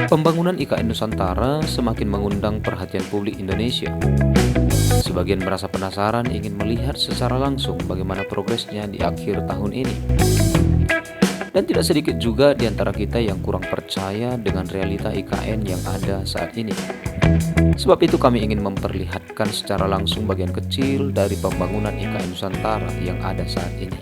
Pembangunan IKN Nusantara semakin mengundang perhatian publik Indonesia. Sebagian merasa penasaran ingin melihat secara langsung bagaimana progresnya di akhir tahun ini. Dan tidak sedikit juga di antara kita yang kurang percaya dengan realita IKN yang ada saat ini. Sebab itu kami ingin memperlihatkan secara langsung bagian kecil dari pembangunan IKN Nusantara yang ada saat ini.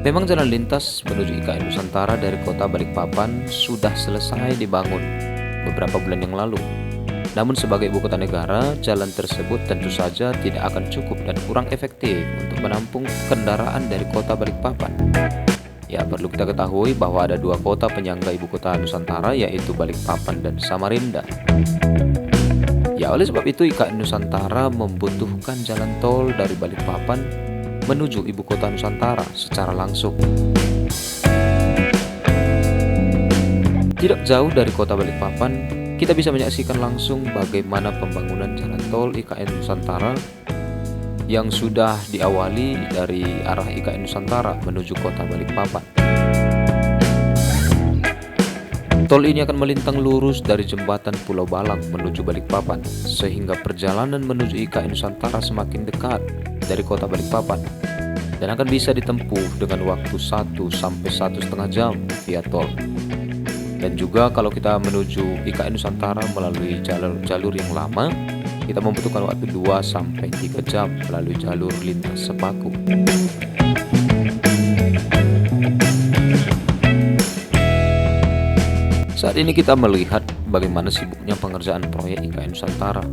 Memang jalan lintas menuju IKN Nusantara dari kota Balikpapan sudah selesai dibangun beberapa bulan yang lalu. Namun sebagai ibu kota negara, jalan tersebut tentu saja tidak akan cukup dan kurang efektif untuk menampung kendaraan dari kota Balikpapan. Ya, perlu kita ketahui bahwa ada dua kota penyangga ibu kota Nusantara, yaitu Balikpapan dan Samarinda. Ya, oleh sebab itu IKN Nusantara membutuhkan jalan tol dari Balikpapan menuju ibu kota Nusantara secara langsung. Tidak jauh dari kota Balikpapan, kita bisa menyaksikan langsung bagaimana pembangunan jalan tol IKN Nusantara yang sudah diawali dari arah IKN Nusantara menuju kota Balikpapan. Tol ini akan melintang lurus dari jembatan Pulau Balang menuju Balikpapan, sehingga perjalanan menuju IKN Nusantara semakin dekat dari kota Balikpapan dan akan bisa ditempuh dengan waktu 1 sampai 1,5 jam via tol. Dan juga kalau kita menuju IKN Nusantara melalui jalur yang lama, kita membutuhkan waktu 2 sampai 3 jam melalui jalur lintas Sepaku. Saat ini kita melihat bagaimana sibuknya pengerjaan proyek IKN Nusantara.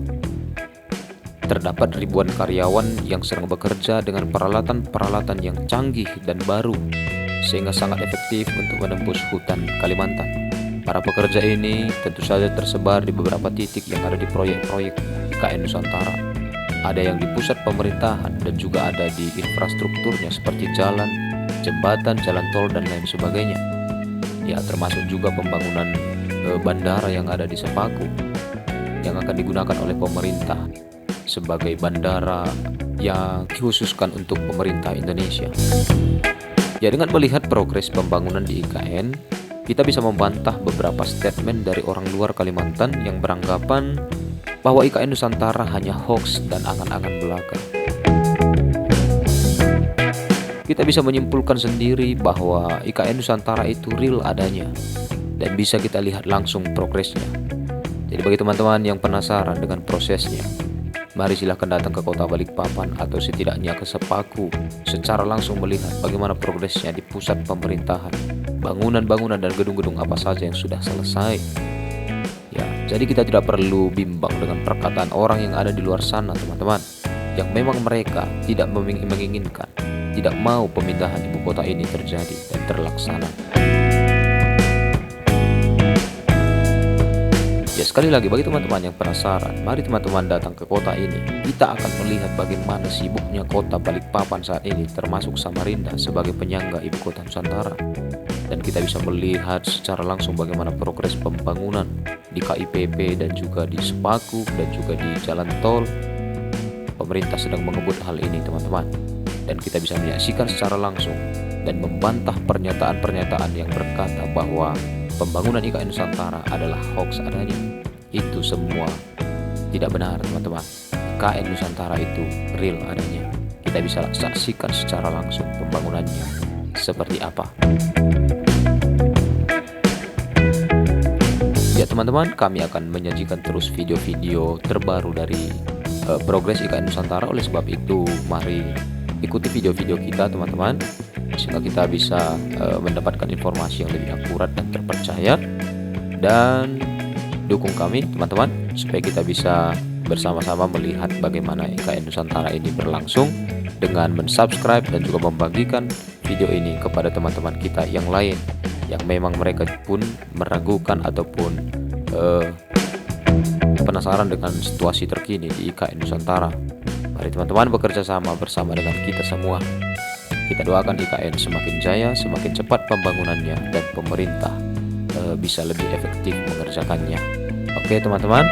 Terdapat ribuan karyawan yang sedang bekerja dengan peralatan-peralatan yang canggih dan baru, sehingga sangat efektif untuk menembus hutan Kalimantan. Para pekerja ini tentu saja tersebar di beberapa titik yang ada di proyek-proyek IKN Nusantara. Ada yang di pusat pemerintahan dan juga ada di infrastrukturnya seperti jalan, jembatan, jalan tol, dan lain sebagainya. Ya, termasuk juga pembangunan bandara yang ada di Sepaku yang akan digunakan oleh pemerintah sebagai bandara yang dikhususkan untuk pemerintah Indonesia. Ya, dengan melihat progres pembangunan di IKN, kita bisa membantah beberapa statement dari orang luar Kalimantan yang beranggapan bahwa IKN Nusantara hanya hoax dan angan-angan belaka. Kita bisa menyimpulkan sendiri bahwa IKN Nusantara itu real adanya dan bisa kita lihat langsung progresnya. Jadi bagi teman-teman yang penasaran dengan prosesnya, mari silahkan datang ke kota Balikpapan atau setidaknya ke Sepaku secara langsung melihat bagaimana progresnya di pusat pemerintahan, bangunan-bangunan dan gedung-gedung apa saja yang sudah selesai. Ya, jadi kita tidak perlu bimbang dengan perkataan orang yang ada di luar sana, teman-teman, yang memang mereka tidak menginginkan, tidak mau pemindahan ibu kota ini terjadi dan terlaksana. Ya, sekali lagi bagi teman-teman yang penasaran, mari teman-teman datang ke kota ini. Kita akan melihat bagaimana sibuknya kota Balikpapan saat ini, termasuk Samarinda sebagai penyangga ibu kota Nusantara. Dan kita bisa melihat secara langsung bagaimana progres pembangunan di KIPP dan juga di Sepaku dan juga di jalan tol. Pemerintah sedang mengebut hal ini, teman-teman. Dan kita bisa menyaksikan secara langsung dan membantah pernyataan-pernyataan yang berkata bahwa pembangunan IKN Nusantara adalah hoax adanya. Itu semua tidak benar, teman-teman. IKN Nusantara itu real adanya. Kita bisa saksikan secara langsung pembangunannya seperti apa. Ya teman-teman, kami akan menyajikan terus video-video terbaru dari progres IKN Nusantara. Oleh sebab itu, mari ikuti video-video kita, teman-teman, sehingga kita bisa mendapatkan informasi yang lebih akurat dan terpercaya. Dan dukung kami, teman-teman, supaya kita bisa bersama-sama melihat bagaimana IKN Nusantara ini berlangsung dengan mensubscribe dan juga membagikan video ini kepada teman-teman kita yang lain yang memang mereka pun meragukan ataupun penasaran dengan situasi terkini di IKN Nusantara. Mari teman-teman bekerja sama bersama dengan kita semua. Kita doakan IKN semakin jaya, semakin cepat pembangunannya, dan pemerintah bisa lebih efektif mengerjakannya. Oke teman-teman.